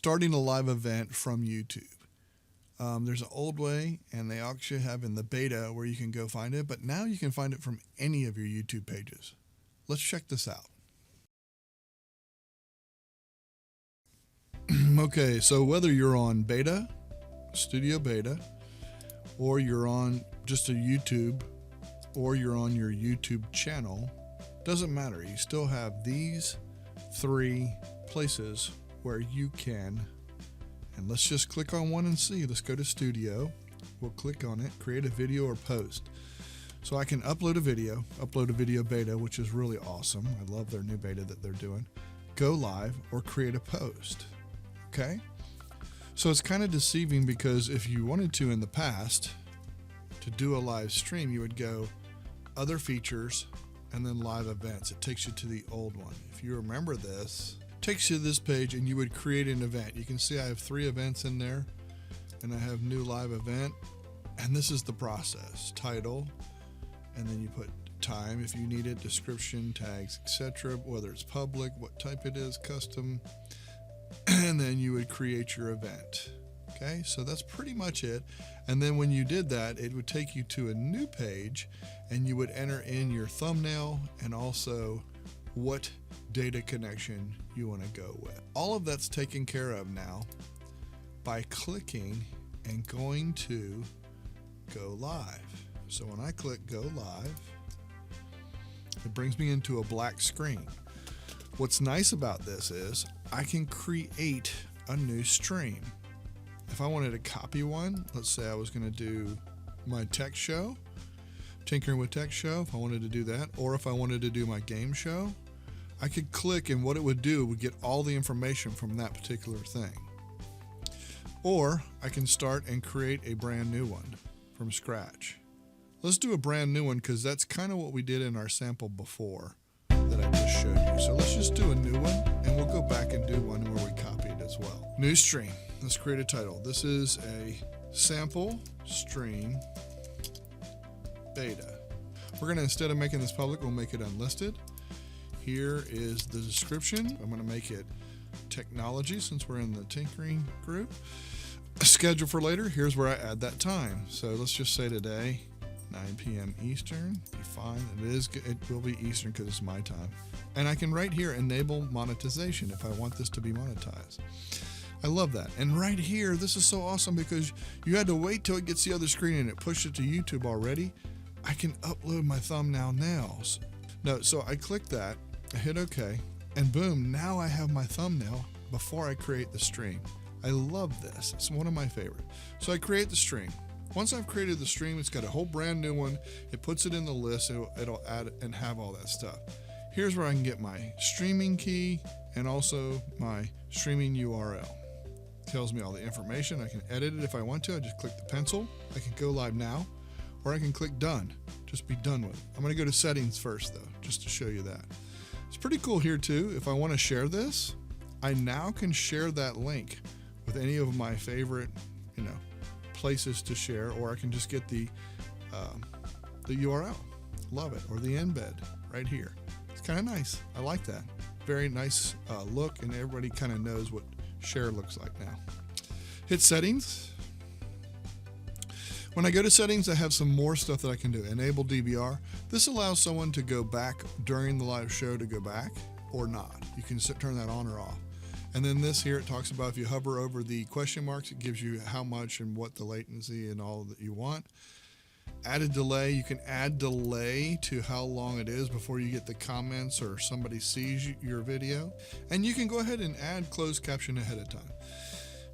starting a live event from YouTube. There's an old way, and they actually have in the beta where you can go find it, but now you can find it from any of your YouTube pages. Let's check this out. Okay, so whether you're on beta, studio beta, or you're on just a YouTube, or you're on your YouTube channel, doesn't matter. You still have these 3 places where you can, and let's just click on one and see. Let's go to studio. We'll click on it, create a video or post. So I can upload a video beta, which is really awesome. I love their new beta that they're doing. Go live or create a post. Okay? So it's kind of deceiving because if you wanted to in the past to do a live stream, you would go other features and then live events. It takes you to the old one. If you remember this, it takes you to this page and you would create an event. You can see I have 3 events in there and I have new live event, and this is the process. Title, and then you put time if you need it, description, tags, etc., whether it's public, what type it is, custom, and then you would create your event. Okay, so that's pretty much it. And then when you did that, it would take you to a new page and you would enter in your thumbnail and also what data connection you want to go with. All of that's taken care of now by clicking and going to go live. So when I click go live, it brings me into a black screen. What's nice about this is I can create a new stream. If I wanted to copy one, let's say I was going to do my tech show, Tinkering with Tech show, if I wanted to do that, or if I wanted to do my game show, I could click and what it would do would get all the information from that particular thing. Or I can start and create a brand new one from scratch. Let's do a brand new one because that's kind of what we did in our sample before that I just showed you. So let's just do a new one and we'll go back and do one where we copied as well. New stream. Let's create a title. This is a sample stream beta. We're going to, instead of making this public, we'll make it unlisted. Here is the description. I'm going to make it technology since we're in the tinkering group. Schedule for later. Here's where I add that time. So let's just say today, 9 p.m. Eastern. Be fine. It will be Eastern because it's my time. And I can right here enable monetization if I want this to be monetized. I love that. And right here, this is so awesome because you had to wait till it gets the other screen and it pushed it to YouTube already. I can upload my thumbnail now. No, so I click that, I hit OK, and boom, now I have my thumbnail before I create the stream. I love this. It's one of my favorites. So I create the stream. Once I've created the stream, it's got a whole brand new one. It puts it in the list. It'll add and have all that stuff. Here's where I can get my streaming key and also my streaming URL. Tells me all the information. I can edit it if I want to. I just click the pencil. I can go live now, or I can click done. Just be done with it. I'm going to go to settings first though, just to show you that. It's pretty cool here too. If I want to share this, I now can share that link with any of my favorite, places to share, or I can just get the URL. Love it. Or the embed right here. It's kind of nice. I like that. Very nice look, and everybody kind of knows what share looks like now. Hit settings. When I go to settings, I have some more stuff that I can do. Enable DVR. This allows someone to go back during the live show to go back or not. You can turn that on or off. And then this here, it talks about if you hover over the question marks, it gives you how much and what the latency and all that you want. Added delay, you can add delay to how long it is before you get the comments or somebody sees your video. And you can go ahead and add closed caption ahead of time.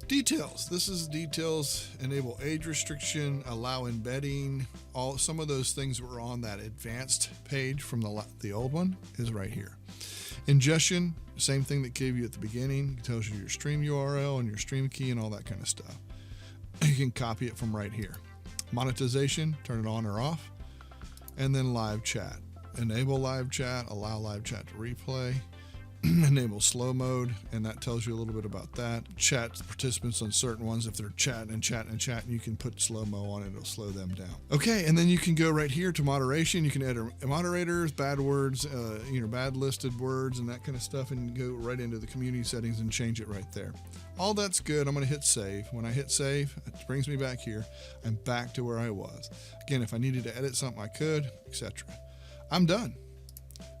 Details, this is details, enable age restriction, allow embedding, some of those things that were on that advanced page from the old one is right here. Ingestion, same thing that gave you at the beginning. It tells you your stream URL and your stream key and all that kind of stuff. You can copy it from right here. Monetization, turn it on or off. And then live chat. Enable live chat, allow live chat to replay. enable slow mode, and that tells you a little bit about that. Chat participants on certain ones, if they're chatting and chatting and chatting, you can put slow-mo on it, it'll slow them down. Okay, and then you can go right here to moderation. You can add moderators, bad words, bad listed words and that kind of stuff, and go right into the community settings and change it right there. All that's good. I'm going to hit save. When I hit save, it brings me back here. I'm back to where I was. Again, if I needed to edit something, I could, etc. I'm done.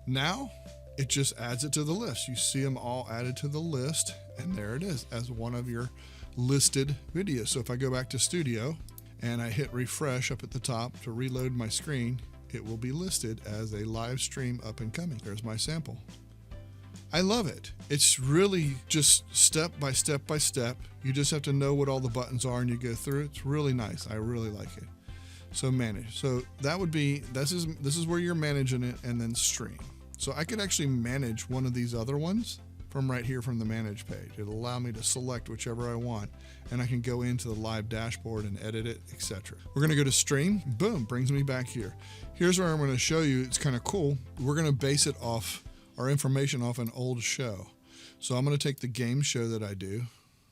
Now, it just adds it to the list. You see them all added to the list, and there it is as one of your listed videos. So if I go back to Studio and I hit refresh up at the top to reload my screen, it will be listed as a live stream up and coming. There's my sample. I love it. It's really just step by step by step. You just have to know what all the buttons are and you go through it. It's really nice. I really like it. So manage. So that would be, this is where you're managing it, and then stream. So I could actually manage one of these other ones from right here from the manage page. It'll allow me to select whichever I want, and I can go into the live dashboard and edit it, etc. We're going to go to stream. Boom, brings me back here. Here's where I'm going to show you. It's kind of cool. We're going to base it off our information off an old show. So I'm going to take the game show that I do.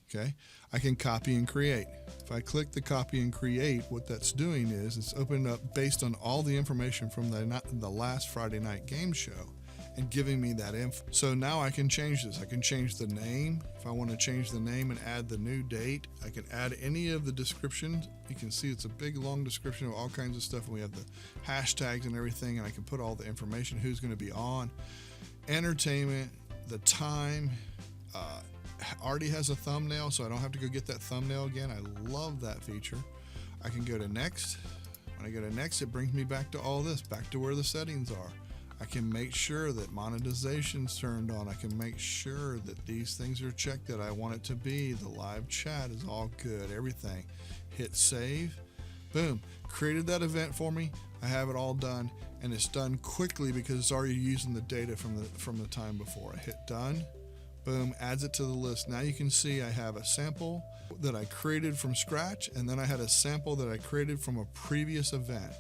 Okay, I can copy and create. If I click the copy and create, what that's doing is it's opening up based on all the information from the last Friday night game show and giving me that info. So now I can change this. I can change the name. If I want to change the name and add the new date, I can add any of the descriptions. You can see it's a big long description of all kinds of stuff, and we have the hashtags and everything, and I can put all the information, who's going to be on, entertainment, the time, already has a thumbnail, so I don't have to go get that thumbnail again. I love that feature. I can go to next. When I go to next, it brings me back to all this, back to where the settings are. I can make sure that monetization's turned on. I can make sure that these things are checked that I want it to be. The live chat is all good, everything. Hit save. Boom. Created that event for me. I have it all done, and it's done quickly because it's already using the data from the time before. I hit done. Boom, adds it to the list. Now you can see I have a sample that I created from scratch, and then I had a sample that I created from a previous event.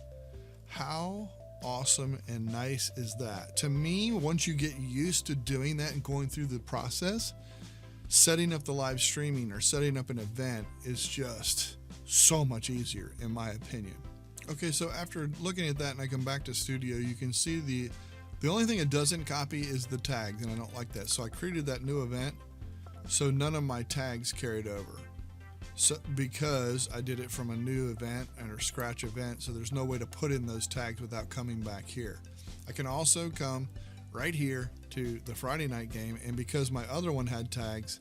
How awesome and nice is that? To me, once you get used to doing that and going through the process, setting up the live streaming or setting up an event is just so much easier, in my opinion. Okay, so after looking at that and I come back to Studio, you can see the only thing it doesn't copy is the tags, and I don't like that. So I created that new event, so none of my tags carried over. So because I did it from a new event or scratch event, so there's no way to put in those tags without coming back here. I can also come right here to the Friday night game, and because my other one had tags,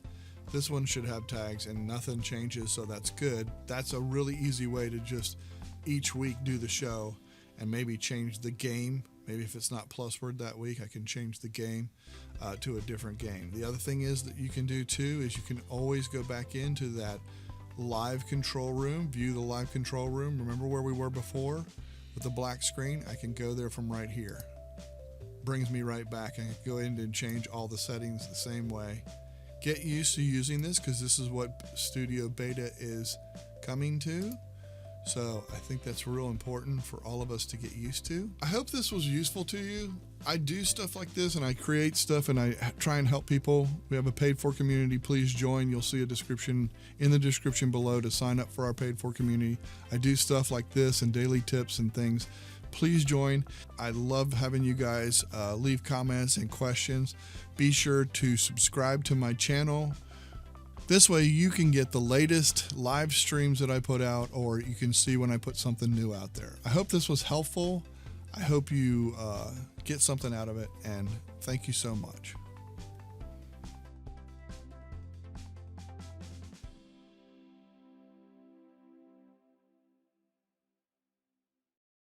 this one should have tags and nothing changes, so that's good. That's a really easy way to just each week do the show and maybe change the game. Maybe if it's not plus word that week, I can change the game to a different game. The other thing is that you can do too is you can always go back into that live control room, view the live control room. Remember where we were before with the black screen? I can go there from right here. Brings me right back. I can go in and change all the settings the same way. Get used to using this because this is what Studio Beta is coming to. So I think that's real important for all of us to get used to. I hope this was useful to you. I do stuff like this and I create stuff and I try and help people. We have a paid for community. Please join. You'll see a description in the description below to sign up for our paid for community. I do stuff like this and daily tips and things. Please join. I love having you guys leave comments and questions. Be sure to subscribe to my channel. This way you can get the latest live streams that I put out, or you can see when I put something new out there. I hope this was helpful. I hope you get something out of it, and thank you so much.